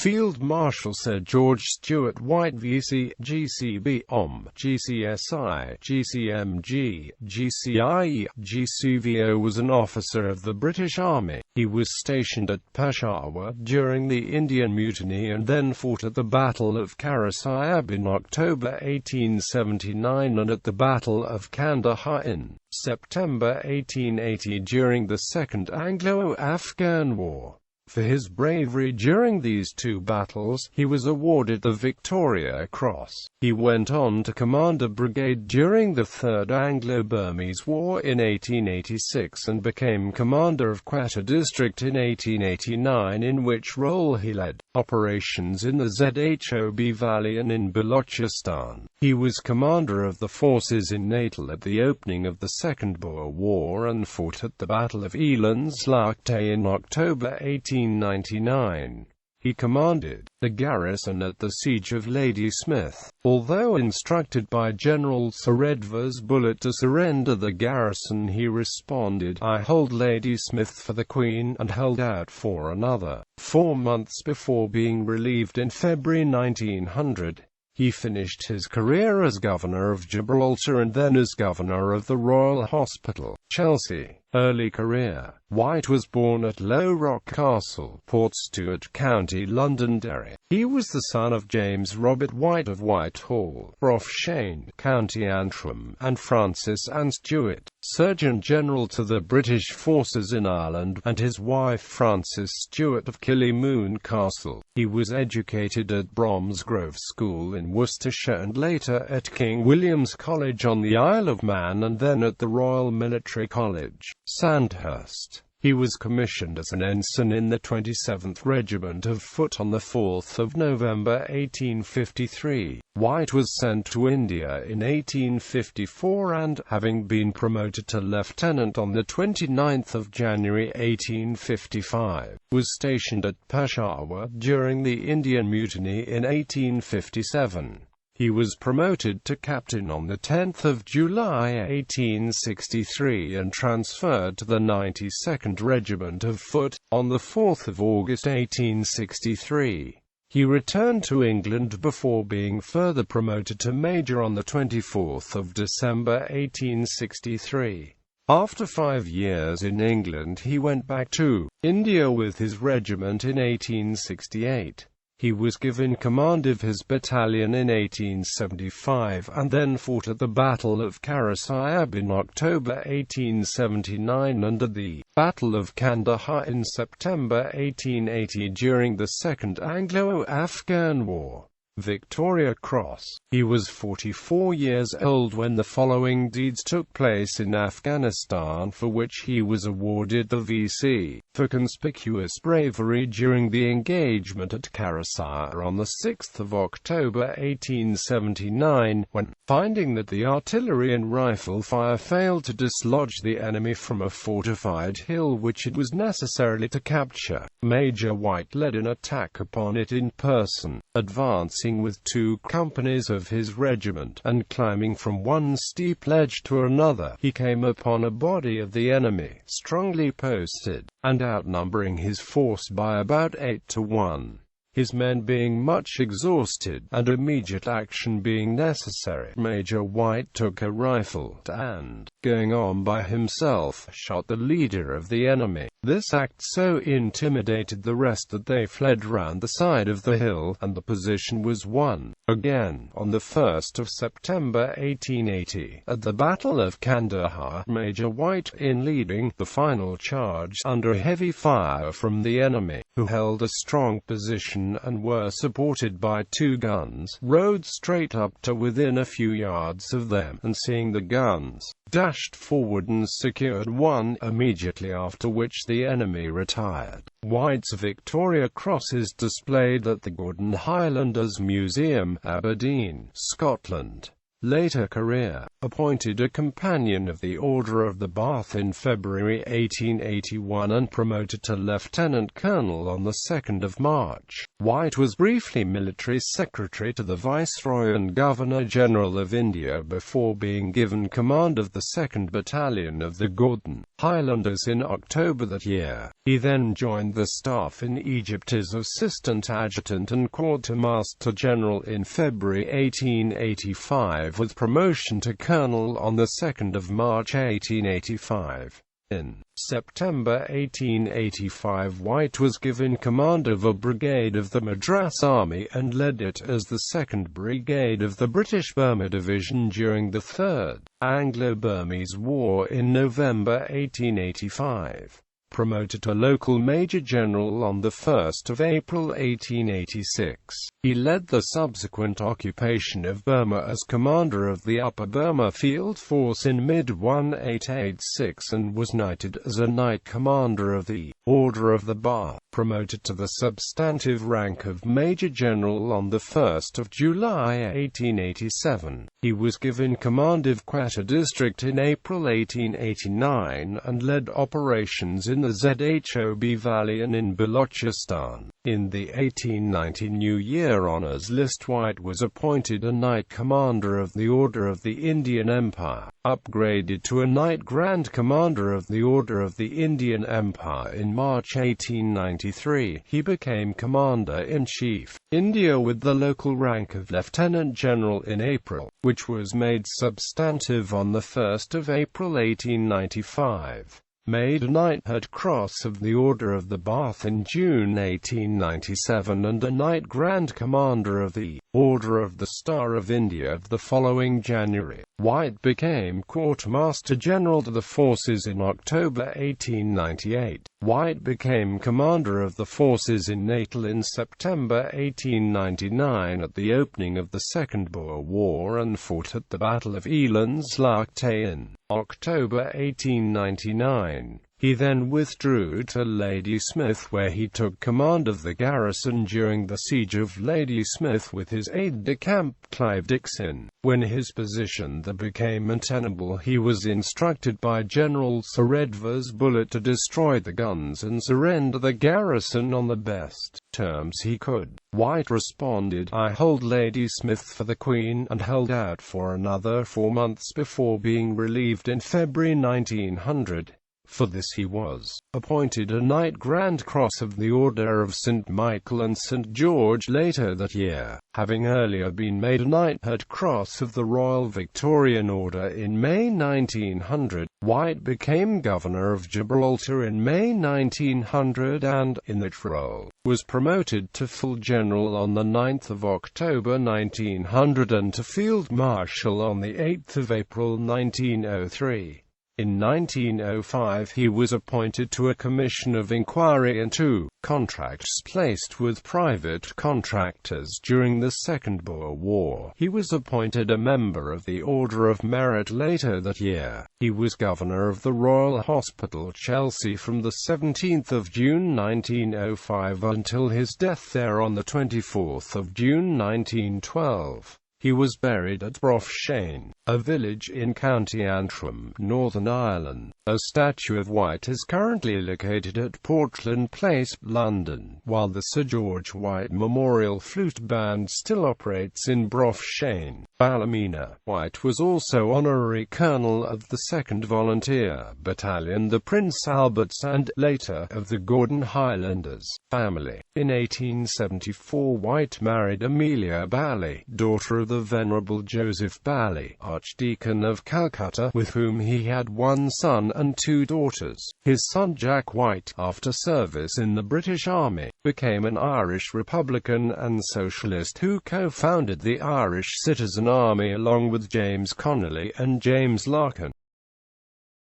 Field Marshal Sir George Stuart White VC, GCBOM, GCSI, GCMG, GCIE, GCVO was an officer of the British Army. He was stationed at Peshawar during the Indian Mutiny and then fought at the Battle of Charasiab in October 1879 and at the Battle of Kandahar in September 1880 during the Second Anglo-Afghan War. For his bravery during these two battles, he was awarded the Victoria Cross. He went on to command a brigade during the Third Anglo-Burmese War in 1886 and became commander of Quetta District in 1889, in which role he led operations in the Zhob Valley and in Balochistan. He was commander of the forces in Natal at the opening of the Second Boer War and fought at the Battle of Eland's Lakte in October 1899. He commanded the garrison at the Siege of Ladysmith. Although instructed by General Sir Edward's Bullet to surrender the garrison, he responded, "I hold Ladysmith for the Queen," and held out for another 4 months before being relieved in February 1900. He finished his career as Governor of Gibraltar and then as Governor of the Royal Hospital, Chelsea. Early career. White was born at Low Rock Castle, Portstewart, County Londonderry. He was the son of James Robert White of Whitehall, Shane, County Antrim, and Frances Ann Stuart, Surgeon General to the British forces in Ireland, and his wife Frances Stuart of Killymoon Castle. He was educated at Bromsgrove School in Worcestershire and later at King William's College on the Isle of Man and then at the Royal Military College, Sandhurst. He was commissioned as an ensign in the 27th Regiment of Foot on 4 November 1853. White was sent to India in 1854 and, having been promoted to lieutenant on 29 January 1855, was stationed at Peshawar during the Indian Mutiny in 1857. He was promoted to captain on 10 July 1863 and transferred to the 92nd Regiment of Foot, on 4 August 1863. He returned to England before being further promoted to Major on 24 December 1863. After 5 years in England he went back to India with his regiment in 1868. He was given command of his battalion in 1875 and then fought at the Battle of Charasiab in October 1879 and at the Battle of Kandahar in September 1880 during the Second Anglo-Afghan War. Victoria Cross. He was 44 years old when the following deeds took place in Afghanistan, for which he was awarded the VC, for conspicuous bravery during the engagement at Charasiab on 6 October 1879, when, finding that the artillery and rifle fire failed to dislodge the enemy from a fortified hill which it was necessary to capture, Major White led an attack upon it in person, advancing with 2 companies of his regiment, and climbing from one steep ledge to another, he came upon a body of the enemy, strongly posted, and outnumbering his force by about 8 to 1. His men being much exhausted, and immediate action being necessary, Major White took a rifle, and, going on by himself, shot the leader of the enemy. This act so intimidated the rest that they fled round the side of the hill, and the position was won. Again, on 1 September 1880, at the Battle of Kandahar, Major White, in leading the final charge, under heavy fire from the enemy, who held a strong position and were supported by 2 guns, rode straight up to within a few yards of them, and seeing the guns, dashed forward and secured one, immediately after which the enemy retired. White's Victoria Cross is displayed at the Gordon Highlanders Museum, Aberdeen, Scotland. Later career. appointed a Companion of the Order of the Bath in February 1881 and promoted to Lieutenant Colonel on the 2nd of March. White was briefly Military Secretary to the Viceroy and Governor-General of India before being given command of the 2nd Battalion of the Gordon Highlanders in October that year. He then joined the staff in Egypt as Assistant Adjutant and Quartermaster General in February 1885 with promotion to Colonel on the 2nd of March 1885. In September 1885 White was given command of a brigade of the Madras Army and led it as the 2nd Brigade of the British Burma Division during the Third Anglo-Burmese War in November 1885. Promoted to local Major General on the 1st of April 1886. He led the subsequent occupation of Burma as commander of the Upper Burma Field Force in mid-1886 and was knighted as a Knight Commander of the Order of the Bath. Promoted to the substantive rank of Major General on the 1st of July 1887. He was given command of Quetta District in April 1889 and led operations in the Zhob Valley and in Balochistan. In the 1890 New Year Honours List White was appointed a Knight Commander of the Order of the Indian Empire, upgraded to a Knight Grand Commander of the Order of the Indian Empire in March 1893. He became Commander-in-Chief, India with the local rank of Lieutenant General in April, which was made substantive on the 1st of April 1895. Made a Knighthood Cross of the Order of the Bath in June 1897 and a Knight Grand Commander of the Order of the Star of India the following January. White became Quartermaster General to the forces in October 1898. White became Commander of the forces in Natal in September 1899 at the opening of the Second Boer War and fought at the Battle of Eland's Laagte in October 1899. He then withdrew to Ladysmith where he took command of the garrison during the siege of Ladysmith with his aide-de-camp Clive Dixon. When his position there became untenable, he was instructed by General Sir Edvers Bullitt to destroy the guns and surrender the garrison on the best terms he could. White responded, "I hold Ladysmith for the Queen," and held out for another 4 months before being relieved in February 1900. For this he was appointed a Knight Grand Cross of the Order of St. Michael and St. George later that year, having earlier been made a Knighthood Cross of the Royal Victorian Order in May 1900. White became Governor of Gibraltar in May 1900 and, in that role, was promoted to full General on the 9th of October 1900 and to Field Marshal on the 8th of April 1903. In 1905 he was appointed to a commission of inquiry into contracts placed with private contractors during the Second Boer War. He was appointed a member of the Order of Merit later that year. He was Governor of the Royal Hospital Chelsea from the 17th of June 1905 until his death there on the 24th of June 1912. He was buried at Brofshane, a village in County Antrim, Northern Ireland. A statue of White is currently located at Portland Place, London, while the Sir George White Memorial Flute Band still operates in Brofshane, Ballymena. White was also Honorary Colonel of the 2nd Volunteer Battalion, the Prince Alberts, and, later, of the Gordon Highlanders family. In 1874 White married Amelia Bally, daughter of the Venerable Joseph Bally, Archdeacon of Calcutta, with whom he had one son and 2 daughters. His son Jack White, after service in the British Army, became an Irish Republican and Socialist who co-founded the Irish Citizen Army along with James Connolly and James Larkin.